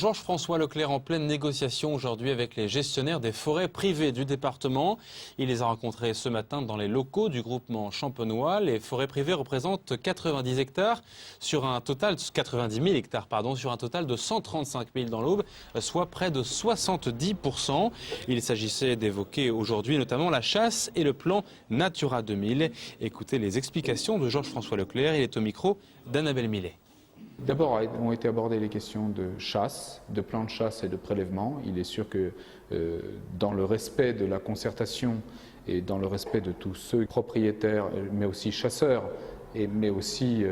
Georges-François Leclerc en pleine négociation aujourd'hui avec les gestionnaires des forêts privées du département. Il les a rencontrés ce matin dans les locaux du groupement champenois. Les forêts privées représentent 90 hectares sur un total 90 000 hectares sur un total de 135 000 dans l'Aube, soit près de 70%. Il s'agissait d'évoquer aujourd'hui notamment la chasse et le plan Natura 2000. Écoutez les explications de Georges-François Leclerc. Il est au micro d'Annabelle Millet. D'abord ont été abordées les questions de chasse, de plans de chasse et de prélèvement. Il est sûr que dans le respect de la concertation et dans le respect de tous ceux propriétaires, mais aussi chasseurs, mais aussi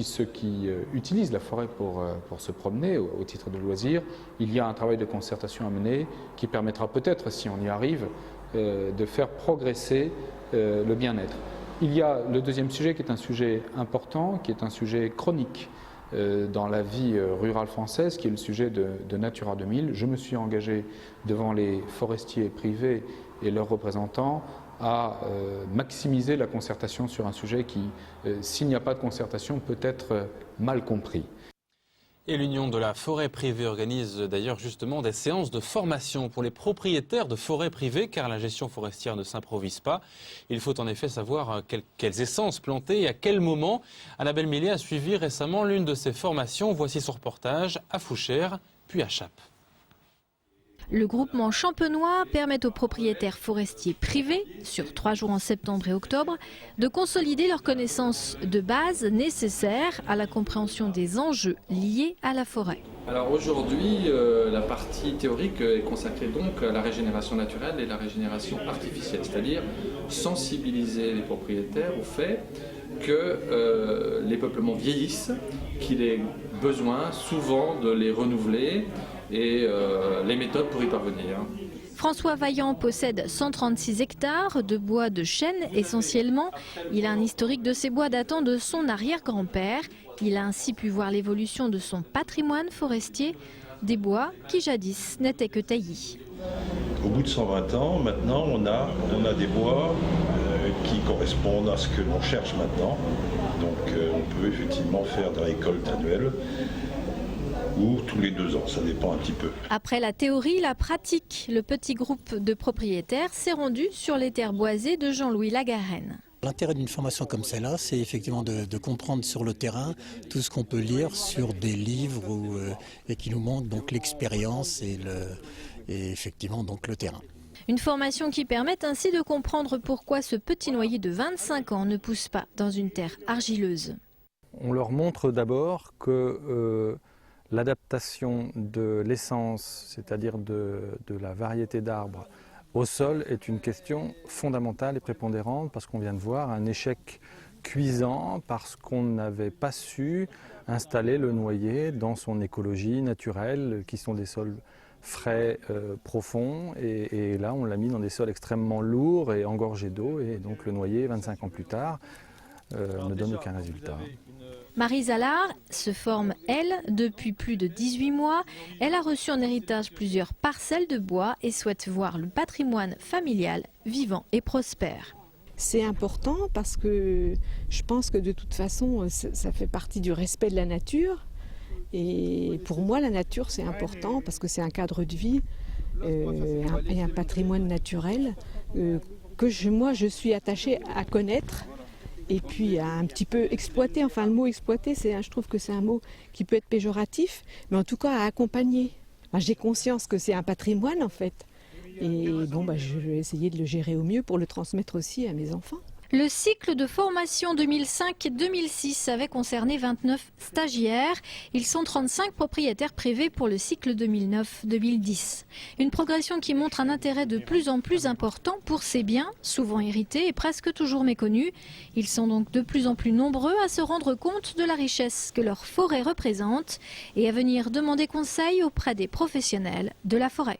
ceux qui utilisent la forêt pour se promener au titre de loisir, il y a un travail de concertation à mener qui permettra peut-être, si on y arrive, de faire progresser le bien-être. Il y a le deuxième sujet qui est un sujet important, qui est un sujet chronique dans la vie rurale française, qui est le sujet de Natura 2000. Je me suis engagé devant les forestiers privés et leurs représentants à maximiser la concertation sur un sujet qui, s'il n'y a pas de concertation, peut être mal compris. Et l'Union de la forêt privée organise d'ailleurs justement des séances de formation pour les propriétaires de forêts privées, car la gestion forestière ne s'improvise pas. Il faut en effet savoir quelles essences planter et à quel moment. Annabelle Millet a suivi récemment l'une de ces formations. Voici son reportage à Fouchères, puis à Chappes. Le groupement champenois permet aux propriétaires forestiers privés, sur 3 jours en septembre et octobre, de consolider leurs connaissances de base nécessaires à la compréhension des enjeux liés à la forêt. Alors aujourd'hui, la partie théorique est consacrée donc à la régénération naturelle et la régénération artificielle, c'est-à-dire sensibiliser les propriétaires au fait que les peuplements vieillissent, qu'il est besoin souvent de les renouveler et les méthodes pour y parvenir. François Vaillant possède 136 hectares de bois de chêne essentiellement. Il a un historique de ces bois datant de son arrière-grand-père. Il a ainsi pu voir l'évolution de son patrimoine forestier, des bois qui jadis n'étaient que taillis. Au bout de 120 ans, maintenant, on a des bois qui correspondent à ce que l'on cherche maintenant. Donc on peut effectivement faire des récoltes annuelles ou tous les 2 ans, ça dépend un petit peu. Après la théorie, la pratique, le petit groupe de propriétaires s'est rendu sur les terres boisées de Jean-Louis Lagarenne. L'intérêt d'une formation comme celle-là, c'est effectivement de comprendre sur le terrain tout ce qu'on peut lire sur des livres et qui nous montrent donc l'expérience et effectivement donc le terrain. Une formation qui permet ainsi de comprendre pourquoi ce petit noyer de 25 ans ne pousse pas dans une terre argileuse. On leur montre d'abord que l'adaptation de l'essence, c'est-à-dire de la variété d'arbres, au sol est une question fondamentale et prépondérante parce qu'on vient de voir un échec cuisant parce qu'on n'avait pas su installer le noyer dans son écologie naturelle qui sont des sols frais, profonds et là on l'a mis dans des sols extrêmement lourds et engorgés d'eau et donc le noyer 25 ans plus tard ne donne aucun résultat. Marie Zallard se forme, elle, depuis plus de 18 mois. Elle a reçu en héritage plusieurs parcelles de bois et souhaite voir le patrimoine familial vivant et prospère. C'est important parce que je pense que de toute façon, ça fait partie du respect de la nature. Et pour moi, la nature, c'est important parce que c'est un cadre de vie et un patrimoine naturel que moi, je suis attachée à connaître. Et puis à un petit peu exploiter, enfin le mot exploiter, je trouve que c'est un mot qui peut être péjoratif, mais en tout cas à accompagner. J'ai conscience que c'est un patrimoine en fait, et bon, je vais essayer de le gérer au mieux pour le transmettre aussi à mes enfants. Le cycle de formation 2005-2006 avait concerné 29 stagiaires. Ils sont 35 propriétaires privés pour le cycle 2009-2010. Une progression qui montre un intérêt de plus en plus important pour ces biens, souvent hérités et presque toujours méconnus. Ils sont donc de plus en plus nombreux à se rendre compte de la richesse que leur forêt représente et à venir demander conseil auprès des professionnels de la forêt.